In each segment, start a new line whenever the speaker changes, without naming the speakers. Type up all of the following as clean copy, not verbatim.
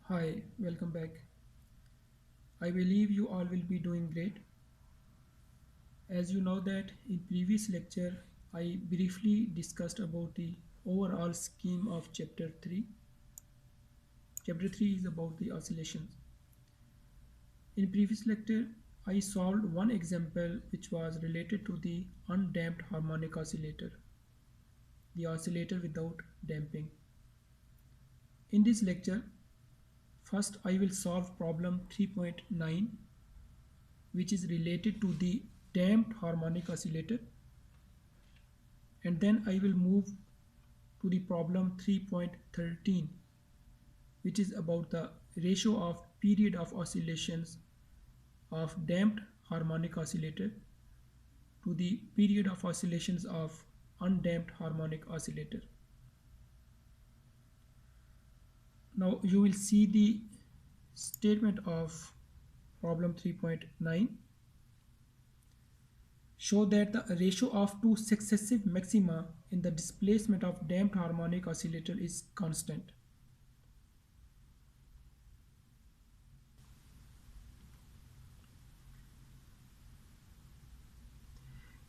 Hi, welcome back. I believe you all will be doing great. As you know that in previous lecture I briefly discussed about the overall scheme of chapter 3. Chapter 3 is about the oscillations. In previous lecture I solved one example which was related to the undamped harmonic oscillator, the oscillator without damping. In this lecture first I will solve problem 3.9 which is related to the damped harmonic oscillator, and then I will move to the problem 3.13 which is about the ratio of period of oscillations of damped harmonic oscillator to the period of oscillations of undamped harmonic oscillator. Now you will see the statement of problem 3.9. Show that the ratio of two successive maxima in the displacement of damped harmonic oscillator is constant.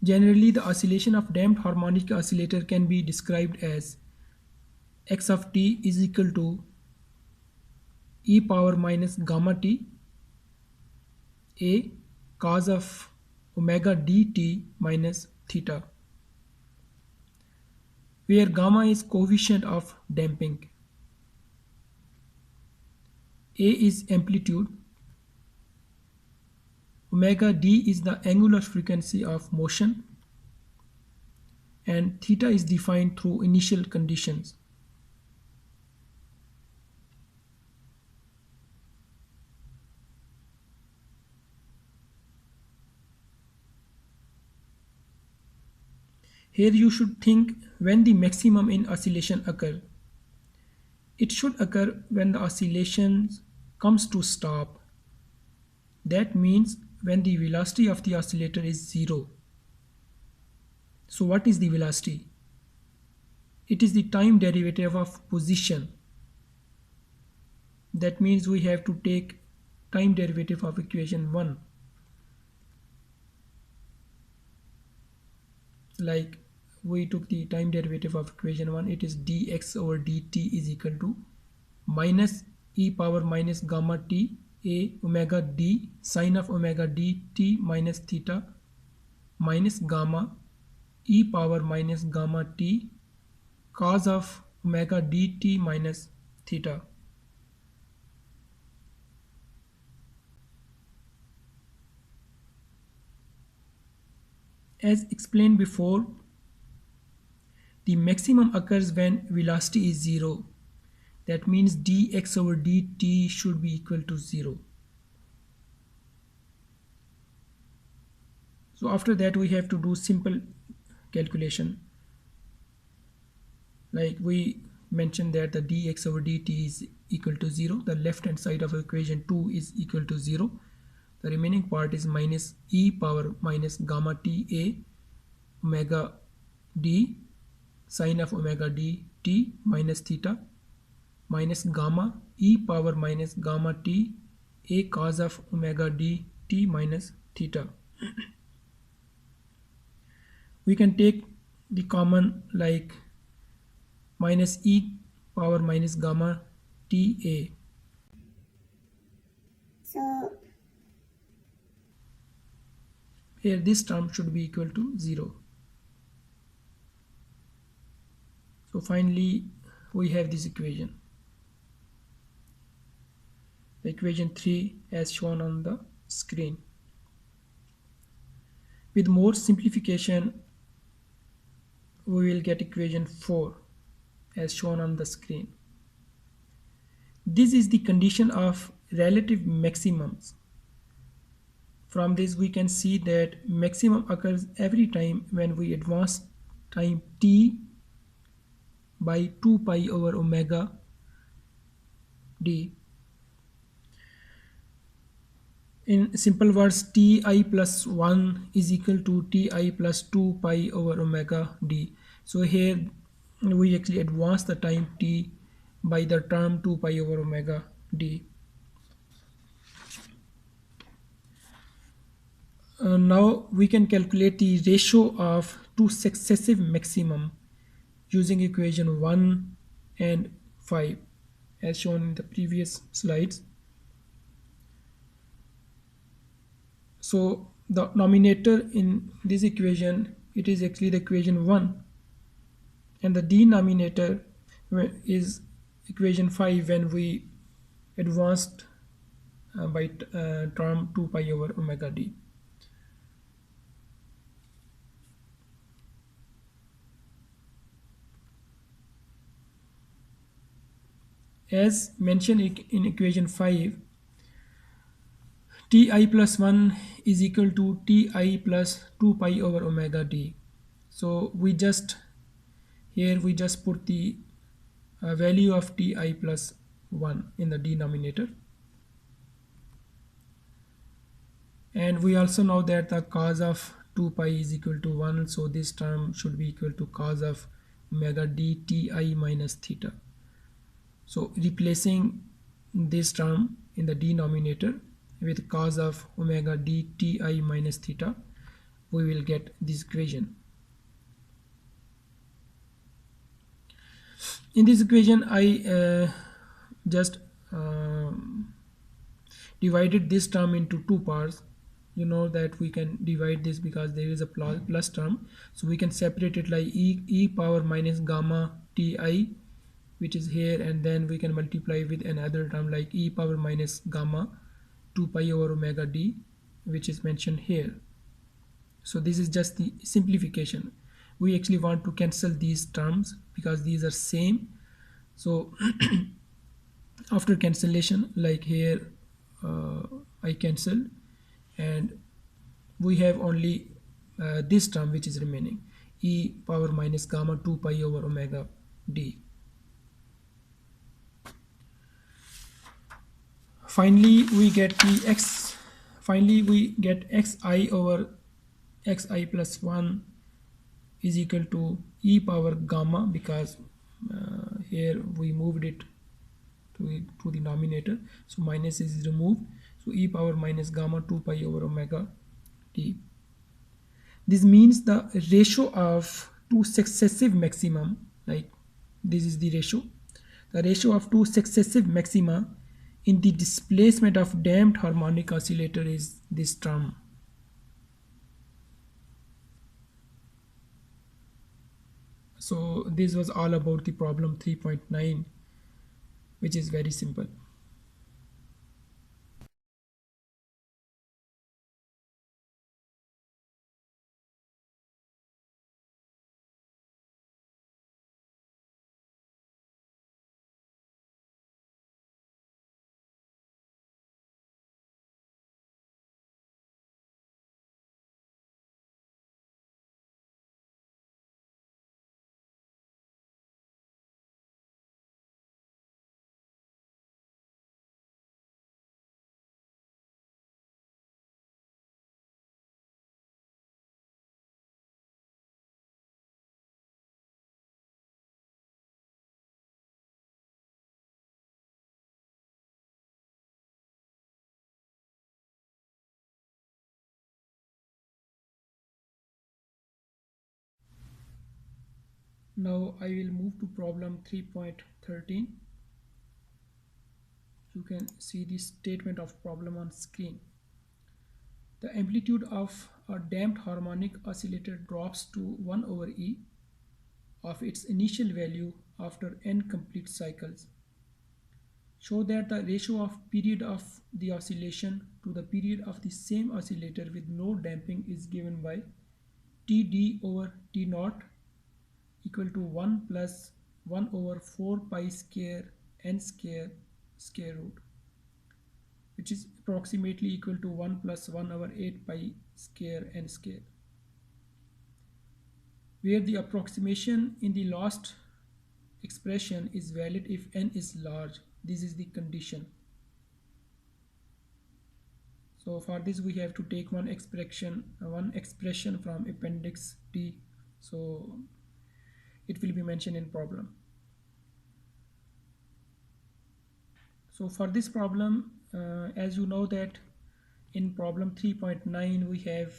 Generally, the oscillation of damped harmonic oscillator can be described as x of t is equal to e power minus gamma t a cos of omega dt minus theta, where gamma is coefficient of damping, a is amplitude, omega d is the angular frequency of motion, and theta is defined through initial conditions. Here you should think when the maximum in oscillation occur. It should occur when the oscillation comes to stop. That means when the velocity of the oscillator is zero. So what is the velocity? It is the time derivative of position. That means we have to take time derivative of equation 1. Like we took the time derivative of equation 1, it is dx over dt is equal to minus e power minus gamma t a omega d sine of omega dt minus theta minus gamma e power minus gamma t cos of omega dt minus theta. As explained before, the maximum occurs when velocity is zero. That means dx over dt should be equal to 0. So after that we have to do simple calculation. Like we mentioned that the dx over dt is equal to 0. The left hand side of equation 2 is equal to 0. The remaining part is minus e power minus gamma t a omega d sine of omega d t minus theta minus gamma e power minus gamma t a cos of omega d t minus theta. We can take the common like minus e power minus gamma t a.
So,
Here this term should be equal to 0. So finally we have this equation. The equation 3 as shown on the screen. With more simplification we will get equation 4 as shown on the screen. This is the condition of relative maximums. From this we can see that maximum occurs every time when we advance time t by 2 pi over omega d. In simple words, ti plus 1 is equal to ti plus 2 pi over omega d. So here we actually advance the time t by the term 2 pi over omega d. Now we can calculate the ratio of two successive maximum using equation 1 and 5 as shown in the previous slides. So the nominator in this equation, it is actually the equation 1, and the denominator is equation 5 when we advanced by term 2 pi over omega d. As mentioned in equation 5, ti plus 1 is equal to ti plus 2 pi over omega d. So we just put the value of ti plus 1 in the denominator. And we also know that the cos of 2 pi is equal to 1, so this term should be equal to cos of omega d ti minus theta. So replacing this term in the denominator with cos of omega d ti minus theta, we will get this equation. In this equation, I just divided this term into two parts. You know that we can divide this because there is a plus term, so we can separate it like e power minus gamma ti, which is here, and then we can multiply with another term like e power minus gamma 2 pi over omega d, which is mentioned here. So this is just the simplification. We actually want to cancel these terms because these are same. So after cancellation, like here, I cancelled, and we have only this term which is remaining, e power minus gamma 2 pi over omega d. Finally we get the x finally we get xi over xi plus 1 is equal to e power gamma, because here we moved it to the denominator, so minus is removed, so e power minus gamma 2 pi over omega t. This means the ratio of two successive maximum, like this is the ratio of two successive maxima in the displacement of damped harmonic oscillator is this term. So this was all about the problem 3.9, which is very simple. Now I will move to problem 3.13. You can see the statement of problem on screen. The amplitude of a damped harmonic oscillator drops to 1 over e of its initial value after n complete cycles. Show that the ratio of period of the oscillation to the period of the same oscillator with no damping is given by Td over T naught equal to 1 plus 1 over 4 pi square n square root, which is approximately equal to 1 plus 1 over 8 pi square n square, where the approximation in the last expression is valid if n is large. This is the condition. So for this we have to take one expression from appendix D, so it will be mentioned in problem. So for this problem, as you know that in problem 3.9 we have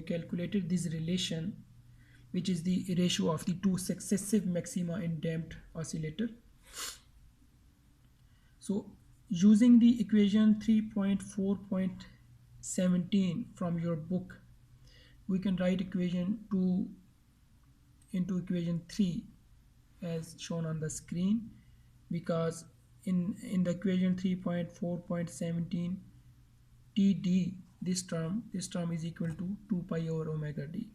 calculated this relation, which is the ratio of the two successive maxima in damped oscillator. So using the equation 3.4.17 from your book, we can write equation 2 into equation 3 as shown on the screen, because in the equation 3.4.17 td, this term is equal to 2 pi over omega d.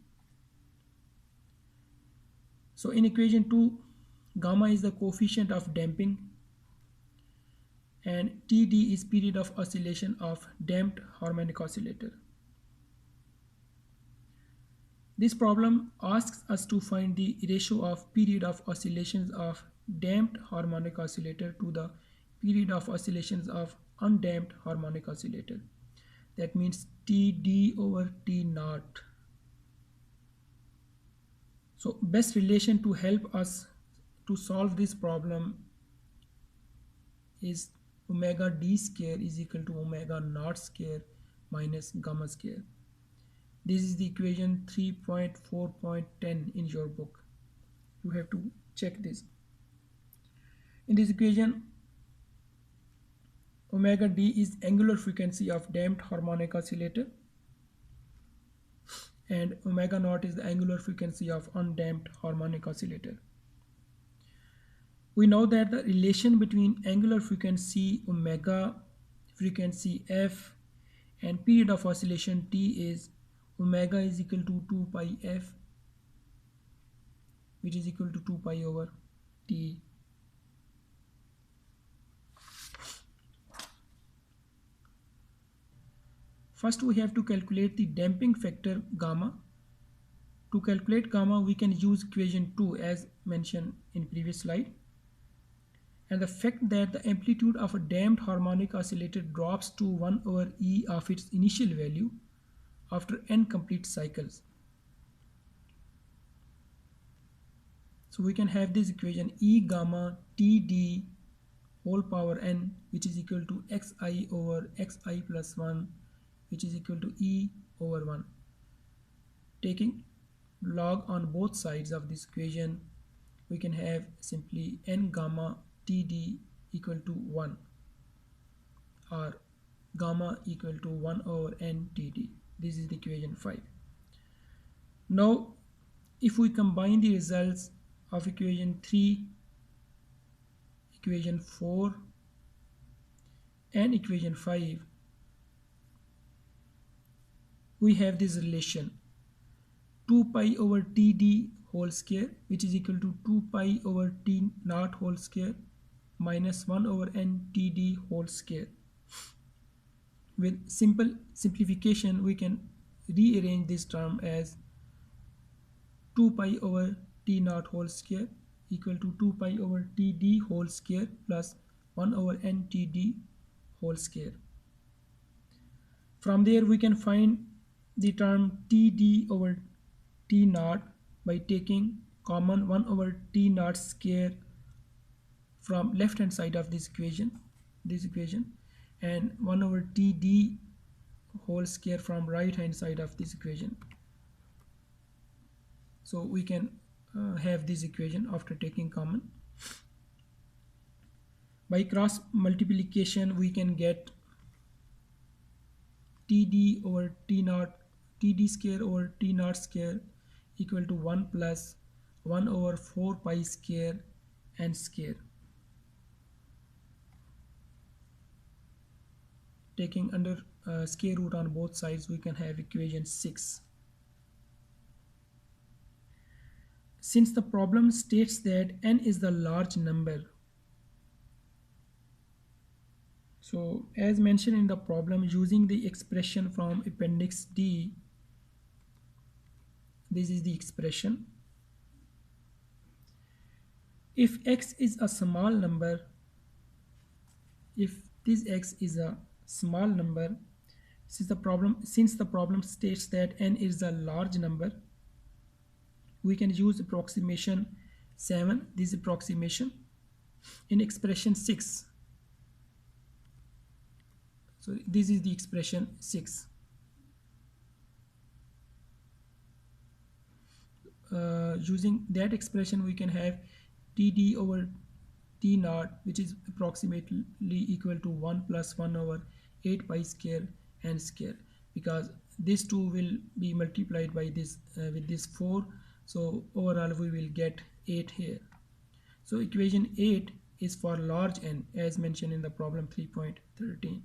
So in equation 2, gamma is the coefficient of damping and td is period of oscillation of damped harmonic oscillator. This problem asks us to find the ratio of period of oscillations of damped harmonic oscillator to the period of oscillations of undamped harmonic oscillator. That means Td over T naught. So best relation to help us to solve this problem is omega d square is equal to omega naught square minus gamma square. This is the equation 3.4.10 in your book. You have to check this. In this equation, omega d is angular frequency of damped harmonic oscillator and omega naught is the angular frequency of undamped harmonic oscillator. We know that the relation between angular frequency omega, frequency f, and period of oscillation t is omega is equal to 2 pi f, which is equal to 2 pi over t. First we have to calculate the damping factor gamma. To calculate gamma we can use equation 2 as mentioned in previous slide. And the fact that the amplitude of a damped harmonic oscillator drops to 1 over e of its initial value after n complete cycles. So we can have this equation E gamma Td whole power n, which is equal to xi over xi plus 1, which is equal to e over 1. Taking log on both sides of this equation, we can have simply n gamma Td equal to 1 or gamma equal to 1 over n Td. This is the equation 5. Now if we combine the results of equation 3, equation 4 and equation 5, we have this relation 2 pi over Td whole square, which is equal to 2 pi over T naught whole square minus 1 over n Td whole square. With simple simplification, we can rearrange this term as 2 pi over T naught whole square equal to 2 pi over Td whole square plus 1 over n Td whole square. From there we can find the term Td over T naught by taking common 1 over T naught square from left hand side of this equation, and 1 over Td whole square from right hand side of this equation. So we can have this equation after taking common. By cross multiplication we can get Td over T naught, Td square over T naught square equal to 1 plus 1 over 4 pi square n square. Taking under square root on both sides, we can have equation 6. Since the problem states that n is the large number, so as mentioned in the problem, using the expression from appendix D, this is the expression. If x is a small number, if this x is a small number, since the problem states that n is a large number, we can use approximation 7, this approximation. In expression 6, So this is the expression 6. Using that expression we can have td over t naught, which is approximately equal to 1 plus 1 over 8 pi square n square, because this 2 will be multiplied by this with this 4, so overall we will get 8 here. So equation 8 is for large n as mentioned in the problem 3.13.